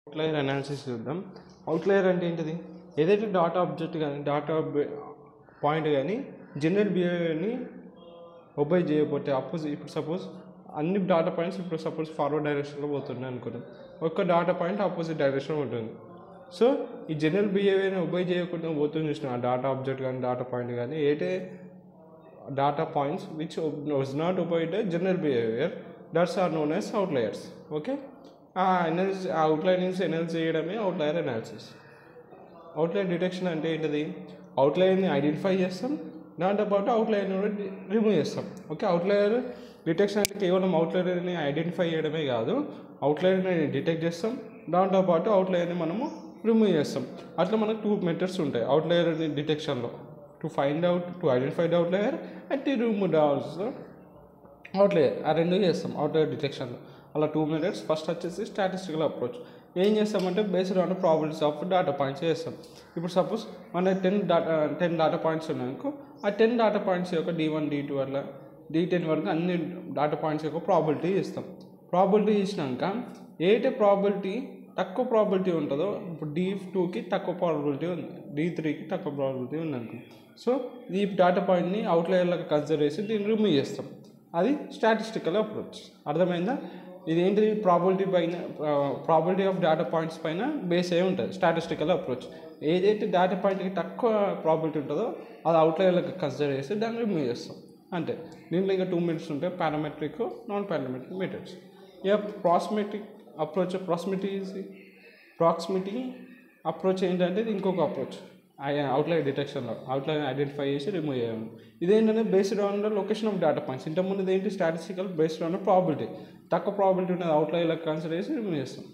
Outlier analysis చూద్దాం. Outlier అంటే ఏంటిది? ఏదైతే డాటా ఆబ్జెక్ట్ కానీ డాటా పాయింట్ కానీ జనరల్ బిహేవియర్ని ఒబే చేయకపోతే అపోజిట్, ఇప్పుడు సపోజ్ అన్ని డాటా పాయింట్స్ ఇప్పుడు సపోజ్ ఫార్వర్డ్ డైరెక్షన్లో పోతున్నాయి అనుకుంటాం, ఒక్క డాటా పాయింట్ ఆపోజిట్ డైరెక్షన్ ఉంటుంది. సో ఈ జనరల్ బిహేవియర్ని ఒబే చేయకుండా పోతుంది చూసిన ఆ డాటా ఆబ్జెక్ట్ కానీ డాటా పాయింట్ కానీ ఏటే data points which was not obeyed the general behavior, that's are known as outliers. Okay, analysis outliers analysis చేయడమే అవుట్లయర్ అనాలిసిస్. అవుట్లయర్ డిటెక్షన్ అంటే ఏంటిది? అవుట్లయర్ని ఐడెంటిఫై చేస్తాం, దాంతోపాటు అవుట్లయర్ని కూడా రిమూవ్ చేస్తాం. ఓకే, అవుట్లయర్ డిటెక్షన్ అంటే కేవలం అవుట్లయర్ని ఐడెంటిఫై చేయడమే కాదు, అవుట్లయర్ని డిటెక్ట్ చేస్తాం, దాంతోపాటు అవుట్లయర్ని మనము రిమూవ్ చేస్తాం. అట్లా మనకు 2 మెథడ్స్ ఉంటాయి outlier డిటెక్షన్లో: to find out, to identify the outlier and to remove the outlier. ఆ రెండు చేస్తాం అవుట్లయర్ డిటెక్షన్లో. అలా 2 మెథడ్స్. ఫస్ట్ వచ్చేసి స్టాటిస్టికల్ అప్రోచ్. ఏం చేస్తామంటే based on probabilities of data points చేస్తాం. ఇప్పుడు సపోజ్ మన 10 డాటా పాయింట్స్ ఉన్నాయనుకో, ఆ 10 డాటా పాయింట్స్ యొక్క D1 D2 అట్లా D10 వరకు అన్ని డాటా పాయింట్స్ యొక్క ప్రాబిలిటీ ఇస్తాం. ప్రాబిలిటీ ఇచ్చినాక ఏటే ప్రాబిలిటీ తక్కువ ప్రాబిలిటీ ఉంటుందో, ఇప్పుడు D2కి తక్కువ ప్రాబిలిటీ ఉంది, D3కి తక్కువ ప్రాబిలిటీ ఉంది అనుకో, సో ఈ డాటా పాయింట్ని అవుట్లయర్లకు కన్సిడర్ చేసి దీన్ని రిమూవ్ చేస్తాం. అది స్టాటిస్టికల్ అప్రోచ్. అర్థమైందా? ఇది ఏంటిది? ప్రాబిలిటీ పైన, ప్రాబిలిటీ ఆఫ్ డాటా పాయింట్స్ పైన బేస్ అయి ఉంటుంది స్టాటిస్టికల్ అప్రోచ్. ఏదైతే డాటా పాయింట్కి తక్కువ ప్రాబిలిటీ ఉంటుందో అది అవుట్లయర్లకు కన్సిడర్ చేసి దాన్ని రిమూవ్ చేస్తాం. అంతే. దీంట్లో ఇంకా 2 మెథడ్స్ ఉంటాయి: పారామెట్రిక్, నాన్ పారామెట్రిక్ మెథడ్స్. ఇక ప్రాక్సిమిటిక్ అప్రోచ్, ప్రాక్సిమిటీ అప్రోచ్ ఏంటంటే ఇది ఇంకొక అప్రోచ్ అవుట్లయర్ డిటెక్షన్లో. అవుట్లయర్ ఐడెంటిఫై చేసి రిమూవ్ చేయడం. ఇదేంటంటే based on the location of data points. ఇంతకుముందు ఏంటి? స్టాటిస్టికల్ బేస్డ్ ఆన్ ప్రాబిలిటీ, తక్కువ ప్రాబిలిటీ ఉన్నది అవుట్లయర్లకు కన్సిడర్ చేసి రిమూవ్ చేస్తాం.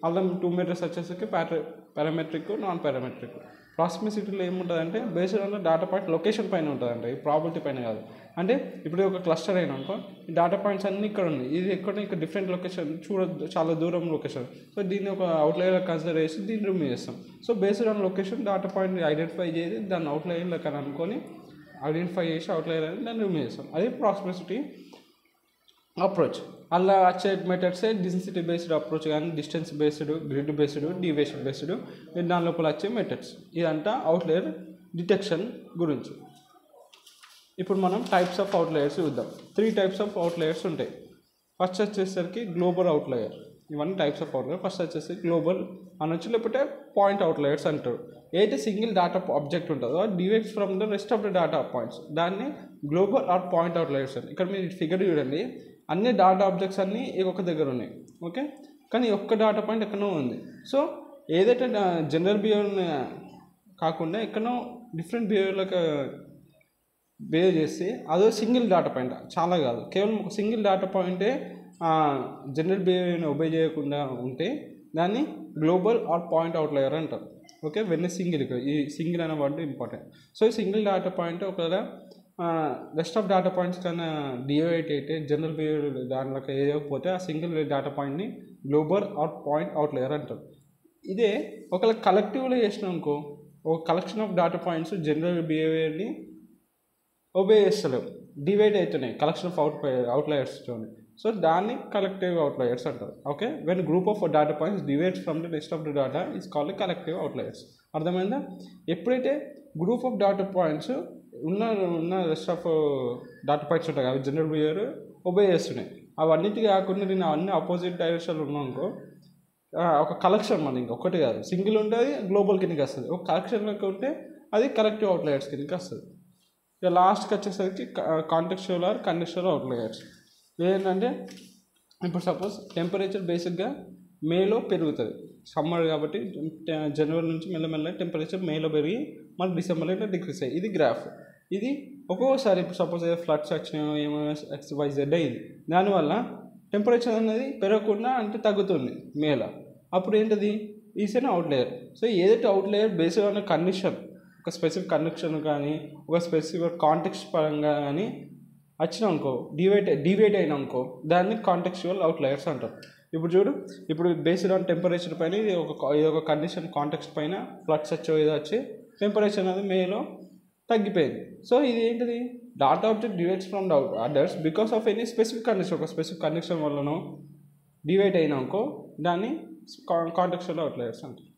అలా 2 మెథడ్స్ వచ్చేసరికి పారామెట్రిక్, నాన్ పారామెట్రిక్. ప్రాక్సిమిసిటీలో ఏముంటుందంటే based on data point location పైన ఉంటుందంట, ఈ ప్రాబిలిటీ పైన కాదు. అంటే ఇప్పుడు ఒక క్లస్టర్ అయినా అనుకో, ఈ డాటా పాయింట్స్ అన్నీ ఇక్కడ ఉన్నాయి, ఇది ఎక్కడ ఇక్కడ డిఫరెంట్ లొకేషన్ చాలా దూరం లొకేషన్, సో దీన్ని ఒక అవుట్లయర్ కన్సిడర్ చేసి దీన్ని రిమూవ్ చేస్తాం. So based on location data point identify చేసి దాన్ని అవుట్లయర్లకు అని అనుకొని ఐడెంటిఫై చేసి అవుట్లయర్ అని దాన్ని రిమూవ్ చేస్తాం. అది ప్రాక్సిమిసిటీ అప్రోచ్. అలా వచ్చే మెథడ్సే డెన్సిటీ బేస్డ్ అప్రోచ్ కానీ, distance based, grid based, deviation based, దాని లోపల వచ్చే మెథడ్స్. ఇదంతా అవుట్లయర్ డిటెక్షన్ గురించి. ఇప్పుడు మనం టైప్స్ ఆఫ్ అవుట్లయర్స్ చూద్దాం. 3 టైప్స్ ఆఫ్ అవుట్లయర్స్ ఉంటాయి. ఫస్ట్ వచ్చేసరికి గ్లోబల్ అవుట్లయర్. ఇవన్నీ టైప్స్ ఆఫ్ అవుట్లయర్. ఫస్ట్ వచ్చేసి గ్లోబల్ అనొచ్చు, లేకపోతే పాయింట్ అవుట్లయర్స్ అంటారు. ఏదైతే సింగిల్ డాటా ఆబ్జెక్ట్ ఉంటుందో divides from the rest of the data points, దాన్ని గ్లోబల్ ఆర్ పాయింట్ అవుట్లయర్స్ అని. ఇక్కడ మీరు ఫిగర్ చూడండి, అన్ని డాటా ఆబ్జెక్ట్స్ అన్నీ ఒక దగ్గర ఉన్నాయి. ఓకే, కానీ ఒక్క డాటా పాయింట్ ఎక్కడో ఉంది. సో ఏదైతే జనరల్ బిహేవియర్ కాకుండా ఎక్కడో డిఫరెంట్ బిహేవియర్లకు బిహేవ్ చేస్తే అదో సింగిల్ డాటా పాయింట్, చాలా కాదు, కేవలం ఒక సింగిల్ డాటా పాయింటే జనరల్ బిహేవియర్ని ఒబే చేయకుండా ఉంటే దాన్ని గ్లోబల్ ఆర్ పాయింట్ అవుట్లయర్ అంటారు. ఓకే, వెన్ సింగిల్, ఈ సింగిల్ అనే వర్డ్ ఇంపార్టెంట్. సో ఈ సింగిల్ డాటా పాయింట్ ఒకవేళ రెస్ట్ ఆఫ్ డాటా పాయింట్స్ కన్నా డివైడ్ అయితే జనరల్ బిహేవియర్ దానిలోకి వేయకపోతే ఆ సింగిల్ డాటా పాయింట్ని గ్లోబల్ ఆర్ పాయింట్ అవుట్లయర్ అంటారు. ఇదే ఒకవేళ కలెక్టివ్లో చేసినాం అనుకో, ఒక collection of data points general బిహేవియర్ని ఒబే చేస్తలేవు, డివైడ్ అవుతున్నాయి కలెక్షన్ ఆఫ్ అవుట్లయర్స్తో, సో దాన్ని కలెక్టివ్ అవుట్లయర్స్ అంటారు. Okay, when group of data points divides from the rest of the data is called collective outliers. అర్థమైందా? ఎప్పుడైతే గ్రూప్ ఆఫ్ డాటా పాయింట్స్ ఉన్న rest of data points ఉంటాయి, అవి general behaviour obey చేస్తున్నాయి, అవన్నిటికీ కాకుండా నేను అన్ని ఆపోజిట్ డైరెక్షన్లో ఉన్నానుకో, ఒక కలెక్షన్ మన ఇంకొకటి కాదు, సింగిల్ ఉంటుంది గ్లోబల్ కిందకి వస్తుంది, ఒక కలెక్షన్లోకి ఉంటే అది కలెక్టివ్ అవుట్లయర్స్ కిందకి వస్తుంది. ఇక లాస్ట్కి వచ్చేసరికి కాంటెక్చువల్ ఆర్ కంటెక్చువల్ అవుట్లయర్స్. ఏంటంటే ఇప్పుడు సపోజ్ టెంపరేచర్ బేసిక్గా మేలో పెరుగుతుంది, సమ్మర్ కాబట్టి జనవరి నుంచి మెల్లమెల్ల టెంపరేచర్ మేలో పెరిగి మళ్ళీ డిసెంబర్లో ఇట్లా డిక్రీస్ అయ్యి, ఇది గ్రాఫ్. ఇది ఒక్కొక్కసారి ఇప్పుడు సపోజ్ ఫ్లడ్స్ వచ్చినాయో ఏమో XYZ అయింది, దానివల్ల టెంపరేచర్ అనేది పెరగకుండా అంటే తగ్గుతుంది మేలో, అప్పుడు ఏంటిది? Is an outlier. సో ఏదైతే అవుట్లయర్ బేస్డ్ ఆన్ కండిషన్, ఒక స్పెసిఫిక్ కండిషన్ కానీ ఒక స్పెసిఫిక్ కాంటెక్స్ట్ పరంగా కానీ వచ్చినా అనుకో, డివైడ్ అయినా అనుకో, దాన్ని కాంటెక్చువల్ అవుట్లయర్స్ అంటారు. ఇప్పుడు చూడు, ఇప్పుడు బేస్డ్ ఆన్ టెంపరేచర్ పైన ఇది ఒక కండిషన్ కాంటెక్స్ట్ పైన ఫ్లడ్స్ వచ్చి టెంపరేచర్ అనేది మేలో తగ్గిపోయింది. సో ఇది ఏంటిది? Data object divides from others because of any specific condition, ఒక స్పెసిఫిక్ కండిషన్ వల్లనో డివైడ్ అయినా అనుకో, దాన్ని కాంటెక్స్చువల్ అవుట్లయర్స్ అంటారు.